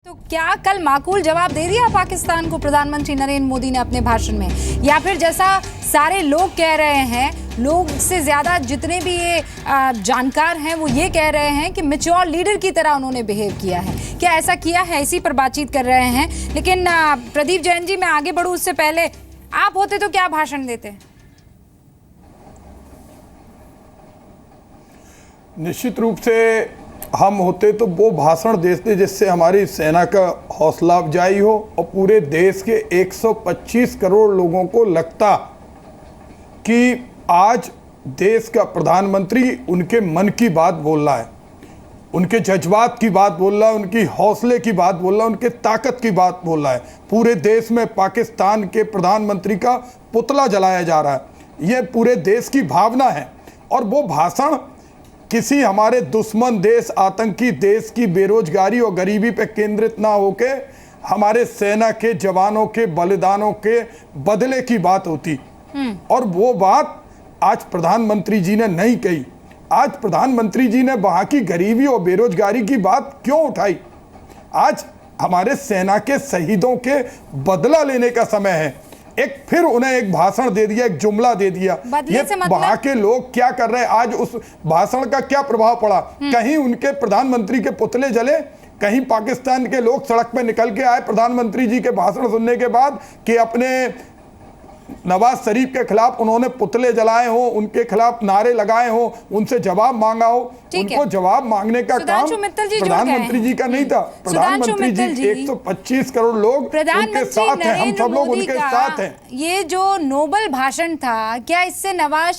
तो क्या कल माकूल जवाब दे दिया पाकिस्तान को प्रधानमंत्री नरेंद्र मोदी ने अपने भाषण में, या फिर जैसा सारे लोग कह रहे हैं, लोग से ज्यादा जितने भी ये जानकार हैं वो ये कह रहे हैं कि मैच्योर लीडर की तरह उन्होंने बिहेव किया है? क्या ऐसा किया है? इसी पर बातचीत कर रहे हैं। लेकिन प्रदीप जैन जी, मैं आगे बढ़ूं उससे पहले, आप होते तो क्या भाषण देते? निश्चित रूप से हम होते तो वो भाषण देते जिससे हमारी सेना का हौसला अफजाई हो और पूरे देश के 125 करोड़ लोगों को लगता कि आज देश का प्रधानमंत्री उनके मन की बात बोल रहा है, उनके जज्बात की बात बोल रहा है, उनकी हौसले की बात बोल रहा है, उनके ताकत की बात बोल रहा है। पूरे देश में पाकिस्तान के प्रधानमंत्री का पुतला जलाया जा रहा है। ये पूरे देश की भावना है। और वो भाषण किसी हमारे दुश्मन देश, आतंकी देश की बेरोजगारी और गरीबी पे केंद्रित ना होके हमारे सेना के जवानों के बलिदानों के बदले की बात होती। और वो बात आज प्रधानमंत्री जी ने नहीं कही। आज प्रधानमंत्री जी ने वहां की गरीबी और बेरोजगारी की बात क्यों उठाई? आज हमारे सेना के शहीदों के बदला लेने का समय है। फिर उन्हें एक भाषण दे दिया, एक जुमला दे दिया। ये वहां के लोग क्या कर रहे हैं? आज उस भाषण का क्या प्रभाव पड़ा? कहीं उनके प्रधानमंत्री के पुतले जले, कहीं पाकिस्तान के लोग सड़क पे निकल के आए प्रधानमंत्री जी के भाषण सुनने के बाद कि अपने नवाज शरीफ के खिलाफ उन्होंने पुतले जलाए हो, उनके खिलाफ नारे लगाए हो, उनसे जवाब मांगा हो। उनको जवाब मांगने का काम प्रधानमंत्री जी का नहीं था। प्रधानमंत्री जी 125 करोड़ लोग उनके साथ हैं, हम सब लोग उनके साथ हैं। ये जो नोबल भाषण था, क्या इससे नवाज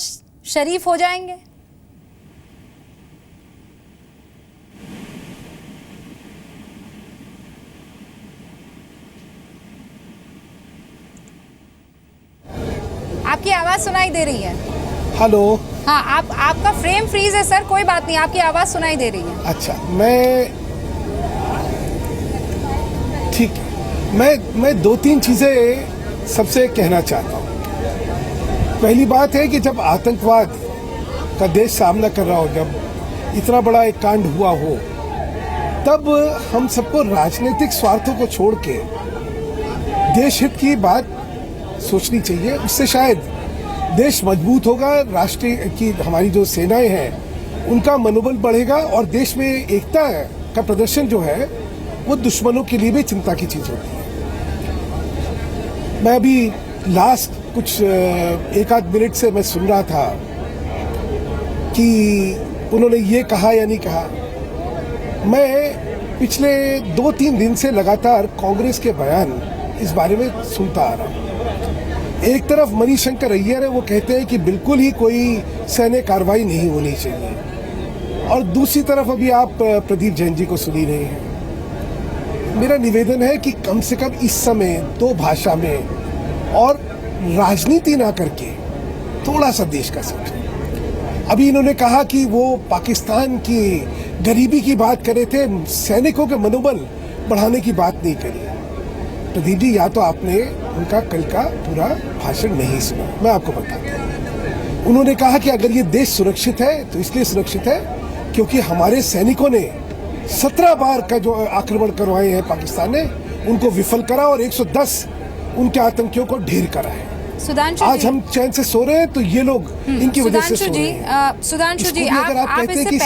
शरीफ हो जाएंगे? आपकी आवाज सुनाई दे रही है? हेलो। हाँ, आपका फ्रेम फ्रीज है सर, कोई बात नहीं, आपकी आवाज सुनाई दे रही है। अच्छा, ठीक है। मैं दो तीन चीजें सबसे कहना चाहता हूँ। पहली बात है कि जब आतंकवाद का देश सामना कर रहा हो, जब इतना बड़ा एक कांड हुआ हो, तब हम सबको राजनीतिक स्वार्थों को छोड़ के देश हित की बात सोचनी चाहिए। उससे शायद देश मजबूत होगा, राष्ट्रीय की हमारी जो सेनाएं हैं उनका मनोबल बढ़ेगा और देश में एकता का प्रदर्शन जो है वो दुश्मनों के लिए भी चिंता की चीज होती है। मैं अभी लास्ट कुछ एक आध मिनट से मैं सुन रहा था कि उन्होंने ये कहा या नहीं कहा। मैं पिछले 2-3 दिन से लगातार कांग्रेस के बयान इस बारे में सुनता आ रहा हूँ। एक तरफ मणिशंकर अय्यर है, वो कहते हैं कि बिल्कुल ही कोई सैन्य कार्रवाई नहीं होनी चाहिए, और दूसरी तरफ अभी आप प्रदीप जैन जी को सुन ही रहे हैं। मेरा निवेदन है कि कम से कम इस समय दो भाषा में और राजनीति ना करके थोड़ा सा देश का सोचें। अभी इन्होंने कहा कि वो पाकिस्तान की गरीबी की बात कर रहे थे, सैनिकों के मनोबल बढ़ाने की बात नहीं करी। प्रदीप जी, या तो आपने उनका कल का पूरा भाषण नहीं सुना, मैं आपको बताता हूँ। उन्होंने कहा कि अगर ये देश सुरक्षित है तो इसलिए सुरक्षित है क्योंकि हमारे सैनिकों ने 17 बार का जो आक्रमण करवाए हैं पाकिस्तान ने, उनको विफल करा और 110 उनके आतंकियों को ढेर करा है। आज हम चैन से सो रहे हैं तो ये लोग इनकी वजह से सो रहे हैं। सुधांशु जी, आप इससे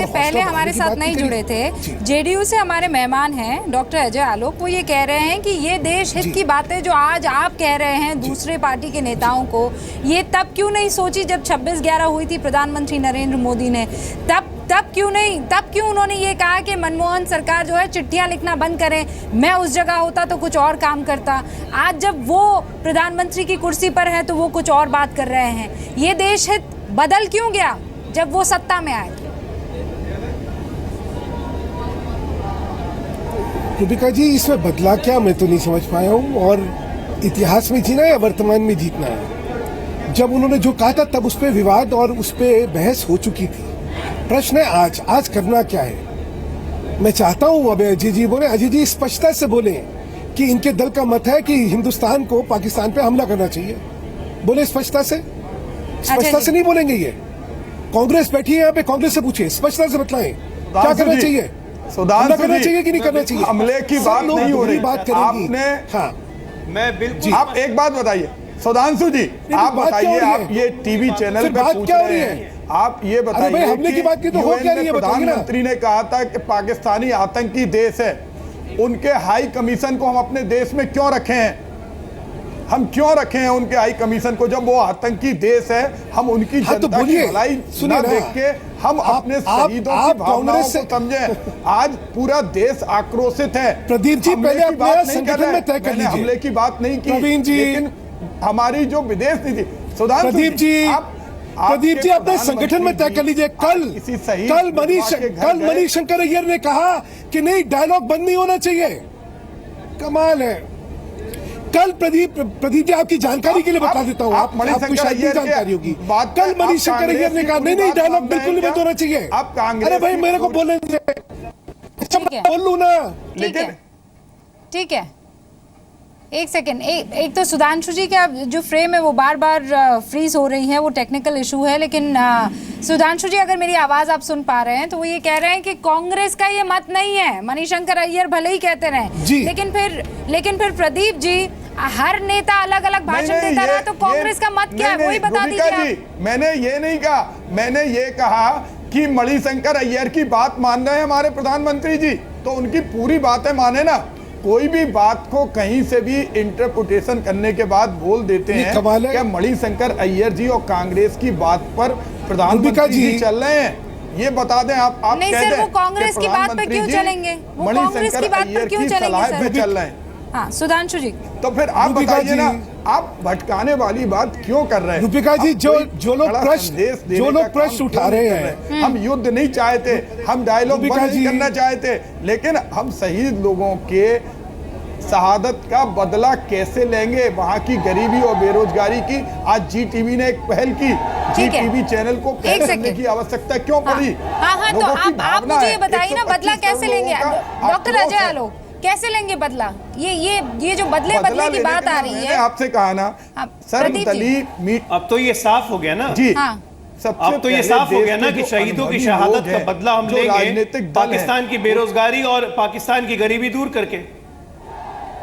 पहले हमारे साथ नहीं जुड़े थे। जेडीयू से हमारे मेहमान हैं डॉक्टर अजय आलोक, वो ये कह रहे हैं कि ये देश हित की बातें जो आज आप कह रहे हैं दूसरे पार्टी के नेताओं को, ये तब क्यों नहीं सोची जब 26/11 हुई थी प्रधानमंत्री नरेंद्र मोदी ने? तब क्यों उन्होंने ये कहा कि मनमोहन सरकार जो है चिट्ठियां लिखना बंद करें, मैं उस जगह होता तो कुछ और काम करता। आज जब वो प्रधानमंत्री की कुर्सी पर है तो वो कुछ और बात कर रहे हैं। ये देश हित बदल क्यों गया जब वो सत्ता में आए? दीपिका जी, इसमें बदला क्या, मैं तो नहीं समझ पाया हूँ। और इतिहास में जीना या वर्तमान में जीतना है? जब उन्होंने जो कहा था तब उस पर विवाद और उस पर बहस हो चुकी थी। प्रश्न है आज करना क्या है? मैं चाहता हूं अब अजय जी बोले, अजय जी स्पष्टता से बोले कि इनके दल का मत है कि हिंदुस्तान को पाकिस्तान पे हमला करना चाहिए। बोले स्पष्टता से नहीं बोलेंगे ये? कांग्रेस बैठी है यहाँ पे, कांग्रेस से पूछिए, स्पष्टता से बतलाएं क्या करना चाहिए। सुधांशु करना जी, चाहिए कि नहीं करना चाहिए? हमले की सब बात लोग नहीं हो रही। बात करेंगी। आपने हाँ, मैं बिल्कुल आप एक बात बताइए सुधांशु जी, आप बात क्या बताइए, हो रही आप है? ये टीवी चैनल फिर पे बात पूछ क्या हो रहे रही हैं, है? आप ये बताइए भाई, हमले की बात की तो हो UN क्या रही है, में बताइए ना। प्रधानमंत्री ने कहा था कि पाकिस्तानी आतंकी देश है, उनके हाई कमीशन को हम अपने देश में क्यों रखे हैं? हम क्यों रखे हैं उनके हाई कमीशन को जब वो आतंकी देश है? हम उनकी हाँ, तो जनता की बोलिए, भलाई सुनिए ना ना। देख के हम अपने शहीदों की भावनाओं कांग्रेस को समझें। आज पूरा देश आक्रोशित है। प्रदीप जी, हमले पहले की बात अपने नहीं कर संगठन रहे। में तय कर मैंने लीजिए। हमले की बात नहीं की, प्रवीण जी, लेकिन हमारी जो विदेश नीति, सुधांशु प्रदीप जी, प्रदीप जी, अपने संगठन में तय कर लीजिए। कल मणिशंकर अय्यर ने कहा कि नहीं, डायलॉग बंद नहीं होना चाहिए। कमाल है। कल प्रदीप जी, आपकी जानकारी के लिए बता देता हूँ, आपको शायद नहीं जानकारी होगी। कल मणिशंकर अय्यर ने कहा नहीं, डायलॉग बिल्कुल नहीं बंद होना चाहिए। अरे भाई, मेरे को बोलने दे, बोल लूं ना। लेकिन ठीक है, एक सेकेंड, एक तो सुधांशु जी का जो फ्रेम है वो बार बार फ्रीज हो रही है, वो टेक्निकल इशू है। लेकिन सुधांशु जी, अगर मेरी आवाज आप सुन पा रहे हैं तो वो ये कह रहे हैं कि कांग्रेस का ये मत नहीं है। मणिशंकर अय्यर भले ही कहते रहे, लेकिन फिर प्रदीप जी, हर नेता अलग अलग भाषण देता रहा, तो कांग्रेस का मत क्या है वही बता दीजिए आप। मैंने ये नहीं कहा, मैंने ये कहा कि मणिशंकर अय्यर की बात मान रहे हैं हमारे प्रधानमंत्री जी, तो उनकी पूरी बातें माने ना। कोई भी बात को कहीं से भी इंटरप्रिटेशन करने के बाद बोल देते हैं क्या मणिशंकर अय्यर जी और कांग्रेस की बात पर प्रधानमंत्री जी चल रहे हैं? ये बता दें आप नहीं सर, वो कांग्रेस की बात पे क्यों चलेंगे? वो कांग्रेस की बात पर क्यों चलेंगे सर? चल रहे हैं। हाँ, सुधांशु जी, तो फिर आप बताइए ना, आप भटकाने वाली बात क्यों कर रहे हैं? रूपिका जी, जो लोग प्रश्न उठा रहे हैं, हम युद्ध नहीं चाहते, हम डायलॉग बंद नहीं करना चाहते, लेकिन हम शहीद लोगों के शहादत का बदला कैसे लेंगे? वहाँ की गरीबी और बेरोजगारी की आज जी टीवी ने एक पहल की। जी टीवी चैनल को पहल करने की आवश्यकता क्यों पड़ी? हाँ, तो आप मुझे ये बताइए ना, बदला कैसे लेंगे? डॉक्टर अजय आलोक, कैसे लेंगे बदला? ये जो बदले की बात आ रही है, आपसे कहा ना सर्वदलीय मीट। अब तो ये साफ हो गया ना जी। अब तो ये साफ हो गया ना कि शहीदों की शहादत का बदला हम लेंगे पाकिस्तान की बेरोजगारी और पाकिस्तान की गरीबी दूर करके।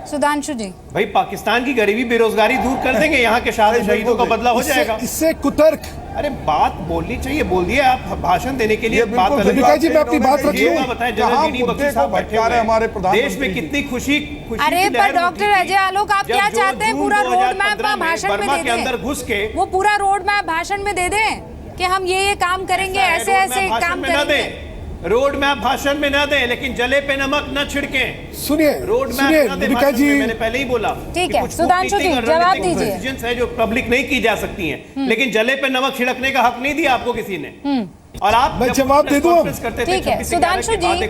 सुधांशु जी, भाई, पाकिस्तान की गरीबी बेरोजगारी दूर कर देंगे, यहाँ के शहीदों का बदला हो जाएगा। इससे कुतर्क, अरे बात बोलनी चाहिए, बोल दिए आप। भाषण देने के लिए बात जी, मैं अपनी बात रखिए। बताएं, जनरल डी बख्शी साहब बैठे हुए हैं, देश में कितनी खुशी। अरे पर डॉक्टर अजय आलोक, आप क्या चाहते हैं? पूरा रोड मैप भाषण में दे दें, अंदर घुस के वो पूरा रोड मैप भाषण में दे दें कि हम ये काम करेंगे, ऐसे काम करेंगे। रोड मैप भाषण में ना दें, लेकिन जले पे नमक न छिड़कें। सुनिए, रोड मैप रूपिका जी, मैंने पहले ही बोला। ठीक है, सुधांशु जी, जवाब दीजिए। डिसीजंस है जो पब्लिक नहीं की जा सकती हैं, लेकिन जले पे नमक छिड़कने का हक नहीं दिया आपको किसी ने। और आप मैं जवाब दे दूं? ठीक है सुधांशु जी,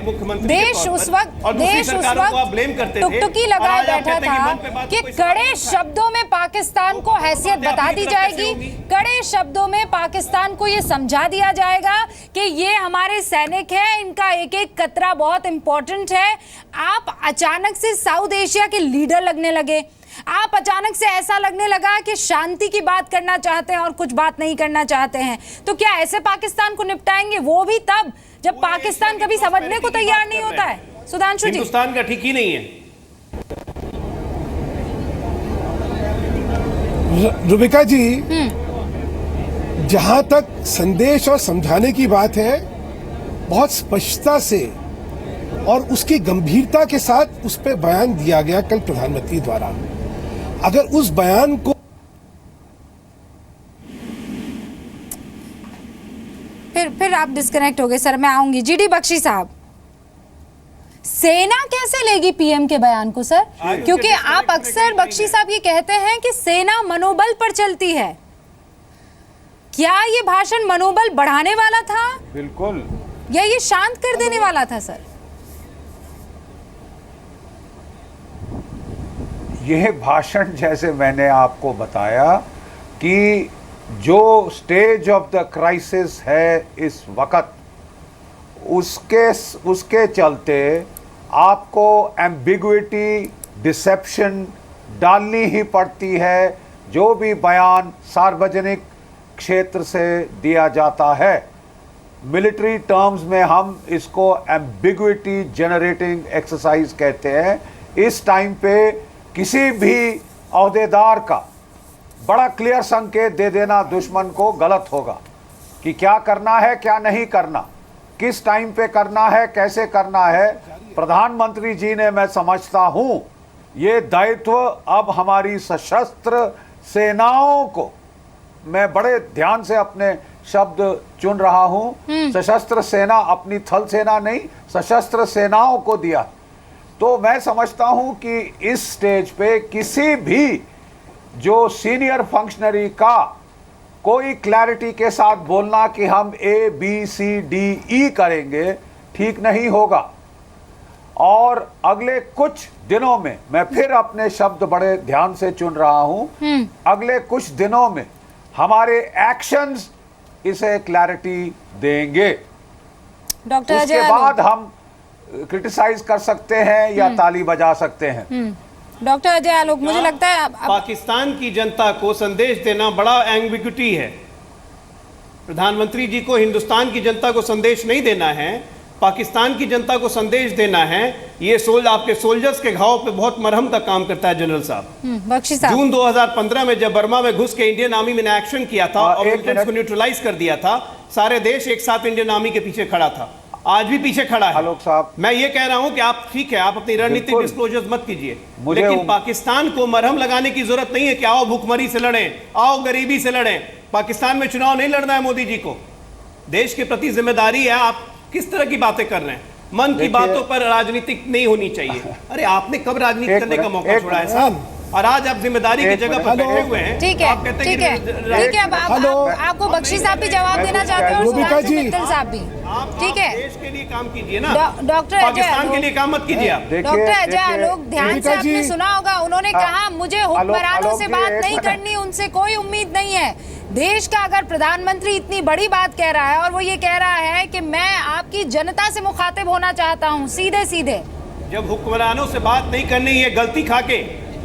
देश उस वक्त टुकटुकी लगाए बैठा था कि कड़े शब्दों में पाकिस्तान को हैसियत बता दी जाएगी, कड़े शब्दों में पाकिस्तान को ये समझा दिया जाएगा कि ये हमारे सैनिक हैं, इनका एक एक कतरा बहुत इंपॉर्टेंट है। आप अचानक से साउथ एशिया के लीडर लगने लगे, आप अचानक से ऐसा लगने लगा कि शांति की बात करना चाहते हैं और कुछ बात नहीं करना चाहते हैं। तो क्या ऐसे पाकिस्तान को निपटाएंगे? वो भी तब जब पाकिस्तान कभी समझने को तैयार नहीं होता है। सुधांशु जी, हिंदुस्तान का ठीक ही नहीं है। रूबिका जी, जहां तक संदेश और समझाने की बात है, बहुत स्पष्टता से और उसकी गंभीरता के साथ उस पर बयान दिया गया कल प्रधानमंत्री द्वारा। अगर उस बयान को फिर आप डिस्कनेक्ट हो गए सर, मैं आऊंगी। जीडी बख्शी साहब, सेना कैसे लेगी पीएम के बयान को सर? क्योंकि आप अक्सर बख्शी साहब ये कहते हैं कि सेना मनोबल पर चलती है। क्या ये भाषण मनोबल बढ़ाने वाला था? बिल्कुल। या ये शांत कर देने वाला था सर? यह भाषण, जैसे मैंने आपको बताया कि जो स्टेज ऑफ द क्राइसिस है इस वक्त, उसके चलते आपको एम्बिग्विटी, डिसेप्शन डालनी ही पड़ती है जो भी बयान सार्वजनिक क्षेत्र से दिया जाता है। मिलिट्री टर्म्स में हम इसको एम्बिग्विटी जनरेटिंग एक्सरसाइज कहते हैं। इस टाइम पे किसी भी अहदेदार का बड़ा क्लियर संकेत दे देना दुश्मन को गलत होगा कि क्या करना है, क्या नहीं करना, किस टाइम पे करना है, कैसे करना है। प्रधानमंत्री जी ने, मैं समझता हूं, ये दायित्व अब हमारी सशस्त्र सेनाओं को, मैं बड़े ध्यान से अपने शब्द चुन रहा हूं, सशस्त्र सेना, अपनी थल सेना नहीं, सशस्त्र सेनाओं को दिया। तो मैं समझता हूं कि इस स्टेज पे किसी भी जो सीनियर फंक्शनरी का कोई क्लैरिटी के साथ बोलना कि हम ABCDE करेंगे, ठीक नहीं होगा। और अगले कुछ दिनों में, मैं फिर अपने शब्द बड़े ध्यान से चुन रहा हूं, अगले कुछ दिनों में हमारे एक्शंस इसे क्लैरिटी देंगे। डॉक्टर उसके अजय बाद हम क्रिटिसाइज कर सकते हैं या ताली बजा सकते हैं। डॉक्टर अजय आलोक, मुझे लगता है पाकिस्तान की जनता को संदेश देना बड़ा एम्बिग्विटी है। प्रधानमंत्री जी को हिंदुस्तान की जनता को संदेश नहीं देना है, पाकिस्तान की जनता को संदेश देना है। ये आपके सोल्जर्स के घाव पे बहुत मरहम का काम करता है जनरल साहब। बख्शी साहब, जून 2015 में जब बर्मा में घुस के इंडियन आर्मी ने एक्शन किया था और मिलिटेंट्स को न्यूट्रलाइज कर दिया था, सारे देश एक साथ इंडियन आर्मी के पीछे खड़ा था, आज भी पीछे खड़ा है। आलोक साहब, मैं ये कह रहा हूं कि आप ठीक है, आप अपनी रणनीतिक डिस्क्लोजर्स मत कीजिए, लेकिन पाकिस्तान को मरहम लगाने की जरूरत नहीं है कि आओ भूखमरी से लड़ें, आओ गरीबी से लड़ें। पाकिस्तान में चुनाव नहीं लड़ना है मोदी जी को, देश के प्रति जिम्मेदारी है। आप किस तरह की बातें कर रहे हैं? मन की बातों पर राजनीतिक नहीं होनी चाहिए। अरे आपने कब राजनीति करने का मौका छोड़ा है साहब? और आज आप जिम्मेदारी की जगह पर बैठे हुए हैं। ठीक है, ठीक है, ठीक है। आपको बख्शी साहब भी जवाब देना चाहते हैं और सुधांशु मित्तल साहब भी, ठीक है। देश के लिए काम कीजिए ना, डॉक्टर पाकिस्तान के लिए काम मत कीजिए आप। डॉक्टर अजय आलोक, ध्यान से आपने सुना होगा, उन्होंने कहा मुझे हुक्मरानों से बात नहीं करनी, उनसे कोई उम्मीद नहीं है। देश का अगर प्रधानमंत्री इतनी बड़ी बात कह रहा है और वो ये कह रहा है कि मैं आपकी जनता से मुखातिब होना चाहता हूँ सीधे सीधे, जब हुक्मरानों से बात नहीं करनी, ये गलती खा के,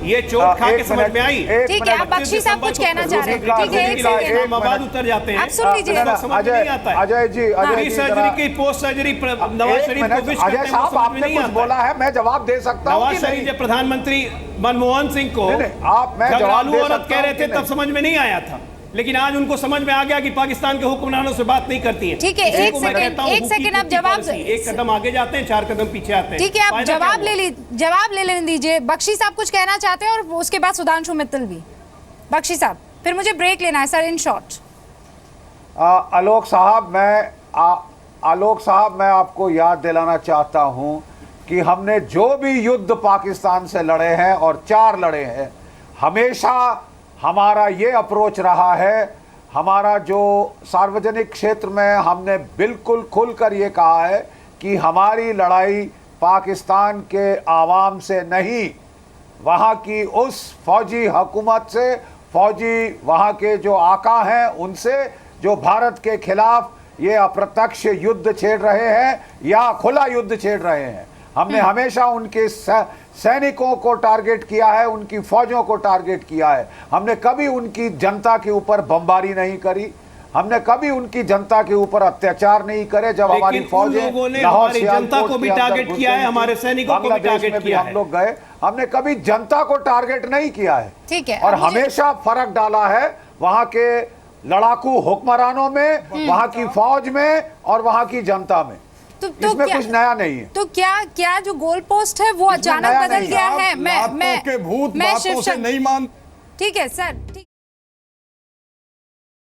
ये चोट खा के समझ में आई। ठीक है, आप बख्शी साहब कुछ कहना चाह रहे हैं? ठीक है, एक सेकंड, आबाद उतर जाते हैं, आप सुन लीजिए। अजय जी, सर्जरी की पोस्ट सर्जरी नवाज शरीफ को विश करते हैं, आपने कुछ बोला है, मैं जवाब दे सकता हूं। नवाज शरीफ जब प्रधानमंत्री मनमोहन सिंह को झगड़ालू औरत कह रहे थे तब समझ में नहीं आया था, लेकिन आज उनको समझ में आ गया कि पाकिस्तान के हुक्मरानों से बात नहीं करती है। ठीक है, एक सेकंड आप जवाब, एक कदम आगे जाते हैं, 4 कदम पीछे आते हैं। ठीक है, आप जवाब ले लेने दीजिए। बख्शी साहब कुछ कहना चाहते हैं और उसके बाद सुधांशु मित्तल भी। बख्शी साहब, फिर मुझे ब्रेक लेना है सर, इन शॉर्ट। आलोक साहब, मैं आपको याद दिलाना चाहता हूं कि हमने जो भी युद्ध पाकिस्तान से लड़े हैं और 4 लड़े हैं, हमेशा हमारा ये अप्रोच रहा है। हमारा जो सार्वजनिक क्षेत्र में हमने बिल्कुल खुलकर ये कहा है कि हमारी लड़ाई पाकिस्तान के आवाम से नहीं, वहाँ की उस फौजी हुकूमत से, फौजी वहाँ के जो आका हैं उनसे, जो भारत के खिलाफ ये अप्रत्यक्ष युद्ध छेड़ रहे हैं या खुला युद्ध छेड़ रहे हैं। हमने हमेशा उनके सैनिकों को टारगेट किया है, उनकी फौजों को टारगेट किया है। हमने कभी उनकी जनता के ऊपर बमबारी नहीं करी, हमने कभी उनकी जनता के ऊपर अत्याचार नहीं करे। जब हमारी फौजें हमारी जनता को भी टारगेट किया है, हमारे सैनिकों को भी टारगेट किया है, हम लोग गए, हमने कभी जनता को टारगेट नहीं किया है। ठीक है, और हमेशा फर्क डाला है वहां के लड़ाकू हुक्मरानों में, वहां की फौज में और वहां की जनता में। तो इसमें कुछ नया नहीं है। तो क्या जो गोल पोस्ट है वो अचानक बदल गया है? मैं बातों के भूत बातों से नहीं मान। ठीक है सर।